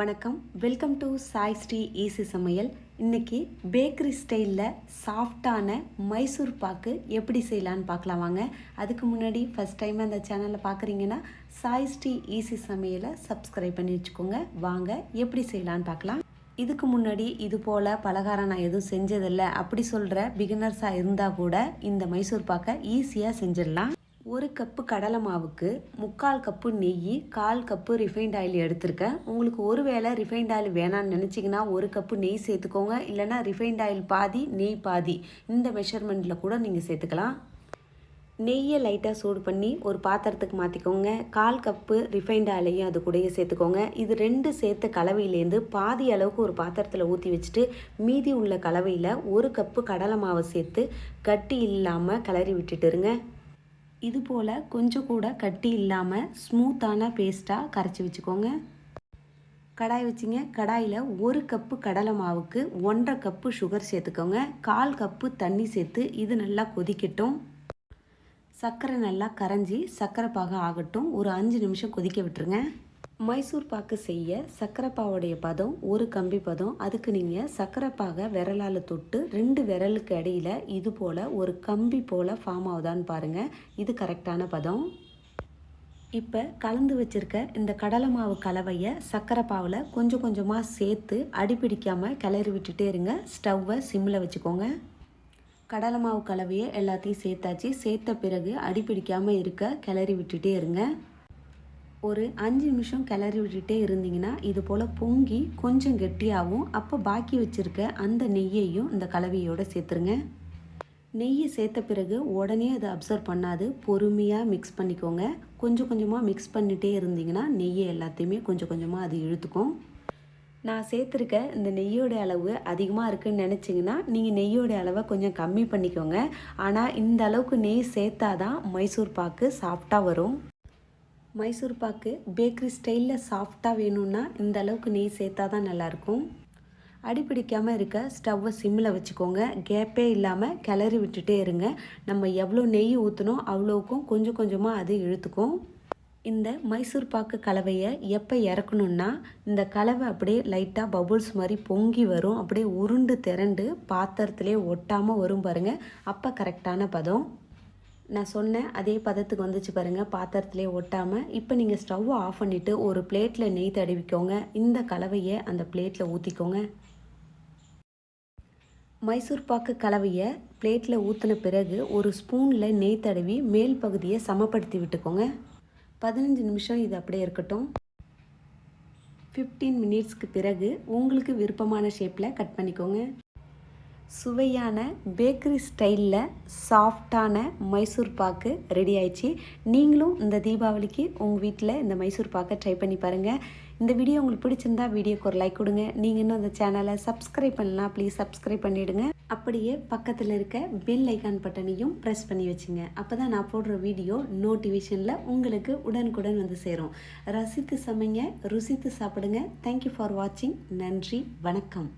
வணக்கம், welcome to Sai Sri easy சமையல். இன்றைக்கி பேக்கரி ஸ்டைலில் சாஃப்டான மைசூர் பாக்கு எப்படி செய்யலான்னு பார்க்கலாம் வாங்க. அதுக்கு முன்னாடி ஃபஸ்ட் டைம் அந்த சேனலில் பார்க்குறீங்கன்னா சாய் ஸ்ரீ ஈஸி சமையலை சப்ஸ்கிரைப் பண்ணி வச்சுக்கோங்க. வாங்க எப்படி செய்யலான்னு பார்க்கலாம். இதுக்கு முன்னாடி இது போல் பலகாரம் நான் எதுவும் செஞ்சதில்லை அப்படி சொல்கிற பிகினர்ஸாக இருந்தால் கூட இந்த மைசூர் பாக்கை ஈஸியாக செஞ்சிடலாம். ஒரு கப்பு கடலை மாவுக்கு 3/4 கப்பு நெய், 1/4 கப்பு ரிஃபைண்ட் ஆயில் எடுத்திருக்கேன். உங்களுக்கு ஒருவேளை ரிஃபைண்ட் ஆயில் வேணான்னு நினச்சிங்கன்னா 1 கப்பு நெய் சேர்த்துக்கோங்க. இல்லைனா ரிஃபைண்ட் ஆயில் பாதி நெய் பாதி இந்த மெஷர்மெண்ட்டில் கூட நீங்கள் சேர்த்துக்கலாம். நெய்யை லைட்டாக சூடு பண்ணி ஒரு பாத்திரத்துக்கு மாற்றிக்கோங்க. 1/4 கப்பு ரிஃபைண்ட் ஆயிலையும் அது கூடயே சேர்த்துக்கோங்க. இது 2 சேர்த்த கலவையிலேருந்து பாதி அளவுக்கு ஒரு பாத்திரத்தில் ஊற்றி வச்சுட்டு மீதி உள்ள கலவையில் 1 கப்பு கடலை மாவை சேர்த்து கட்டி இல்லாமல் கிளறி விட்டுட்டுருங்க. இது போல் கொஞ்சம் கூட கட்டி இல்லாமல் ஸ்மூத்தான பேஸ்ட்டாக கரைச்சி வச்சுக்கோங்க. கடாய் வச்சிங்க. கடாயில் 1 கப்பு கடலை மாவுக்கு 1/2 கப்பு சுகர் சேர்த்துக்கோங்க. 1/4 கப்பு தண்ணி சேர்த்து இது நல்லா கொதிக்கட்டும். சர்க்கரை நல்லா கரைஞ்சி சர்க்கரை பாகம் ஆகட்டும். ஒரு 5 நிமிஷம் கொதிக்க விட்டுருங்க. மைசூர் பாக்கு செய்ய சர்க்கரை பாவோடைய பதம் 1 கம்பி பதம். அதுக்கு நீங்கள் சர்க்கரை பாகை விரலால் தொட்டு 2 விரலுக்கு இடையில் இது போல் ஒரு கம்பி போல் ஃபார்ம் ஆகுதான்னு பாருங்கள். இது கரெக்டான பதம். இப்போ கலந்து வச்சுருக்க இந்த கடலை மாவு கலவையை சர்க்கரை பாவில் கொஞ்சம் கொஞ்சமாக சேர்த்து அடிப்பிடிக்காமல் கிளறி விட்டுட்டே இருங்க. ஸ்டவ்வை சிம்மில் வச்சுக்கோங்க. கடலை மாவு கலவையை எல்லாத்தையும் சேர்த்தாச்சு. சேர்த்த பிறகு அடிப்பிடிக்காமல் இருக்க கிளறி விட்டுட்டே இருங்க. ஒரு 5 நிமிஷம் கிளறி விட்டுட்டே இருந்தீங்கன்னா இது போல் பொங்கி கொஞ்சம் கெட்டியாகும். அப்போ பாக்கி வச்சுருக்க அந்த நெய்யையும் இந்த கலவையோடு சேர்த்துருங்க. நெய்யை சேர்த்த பிறகு உடனே அதை அப்சர்வ் பண்ணாது. பொறுமையாக மிக்ஸ் பண்ணிக்கோங்க. கொஞ்சம் கொஞ்சமாக மிக்ஸ் பண்ணிகிட்டே இருந்தீங்கன்னா நெய்யை எல்லாத்தையுமே கொஞ்சம் கொஞ்சமாக அது இழுத்துக்கும். நான் சேர்த்துருக்க இந்த நெய்யோட அளவு அதிகமாக இருக்குதுன்னு நினச்சிங்கன்னா நீங்கள் நெய்யோட அளவை கொஞ்சம் கம்மி பண்ணிக்கோங்க. ஆனால் இந்த அளவுக்கு நெய் சேர்த்தாதான் மைசூர் பாக்கு சாஃப்டாக வரும். மைசூர் பாக்கு பேக்கரி ஸ்டைலில் சாஃப்டாக வேணும்னா இந்த அளவுக்கு நெய் சேர்த்தா தான் நல்லாயிருக்கும். அடிப்பிடிக்காமல் இருக்க ஸ்டவ்வை சிம்மில் வச்சுக்கோங்க. கேப்பே இல்லாமல் கிளறி விட்டுட்டே இருங்க. நம்ம எவ்வளோ நெய் ஊற்றணும் அவ்வளோக்கும் கொஞ்சம் கொஞ்சமாக அது இழுத்துக்கும். இந்த மைசூர் பாக்கு கலவையை எப்போ இறக்கணுன்னா இந்த கலவை அப்படியே லைட்டாக பபுள்ஸ் மாதிரி பொங்கி வரும். அப்படியே உருண்டு திரண்டு பாத்திரத்துலேயே ஒட்டாமல் வரும் பாருங்கள். அப்போ கரெக்டான பதம். நான் சொன்னேன் அதே பதத்துக்கு வந்துச்சு பாருங்கள், பாத்திரத்துலேயே ஒட்டாமல். இப்போ நீங்கள் ஸ்டவ்வை ஆஃப் பண்ணிவிட்டு ஒரு பிளேட்டில் நெய் தடவிக்கோங்க. இந்த கலவையை அந்த பிளேட்டில் ஊற்றிக்கோங்க. மைசூர் பாக்கு கலவையை பிளேட்டில் ஊற்றின பிறகு ஒரு ஸ்பூனில் நெய் தடவி மேல் பகுதியை சமப்படுத்தி விட்டுக்கோங்க. 15 நிமிஷம் இது அப்படியே இருக்கட்டும். 15 மினிட்ஸ்க்கு பிறகு உங்களுக்கு விருப்பமான ஷேப்பில் கட் பண்ணிக்கோங்க. சுவையான பேக்கரி ஸ்டைலில் சாஃப்டான மைசூர் பாக்கு ரெடி ஆயிடுச்சு. நீங்களும் இந்த தீபாவளிக்கு உங்கள் வீட்டில் இந்த மைசூர் பாக்கை ட்ரை பண்ணி பாருங்கள். இந்த வீடியோ உங்களுக்கு பிடிச்சிருந்தா வீடியோக்கு ஒரு லைக் கொடுங்க. நீங்கள் இன்னும் இந்த சேனலை சப்ஸ்கிரைப் பண்ணலாம், ப்ளீஸ் சப்ஸ்கிரைப் பண்ணிவிடுங்க. அப்படியே பக்கத்தில் இருக்க பெல் ஐக்கான் பட்டனையும் ப்ரெஸ் பண்ணி வச்சுங்க. அப்போ தான் நான் போடுற வீடியோ நோட்டிஃபிகேஷனில் உங்களுக்கு உடனுக்குடன் வந்து சேரும். ரசித்து சமைங்க, ருசித்து சாப்பிடுங்க. தேங்க்யூ ஃபார் வாட்சிங். நன்றி, வணக்கம்.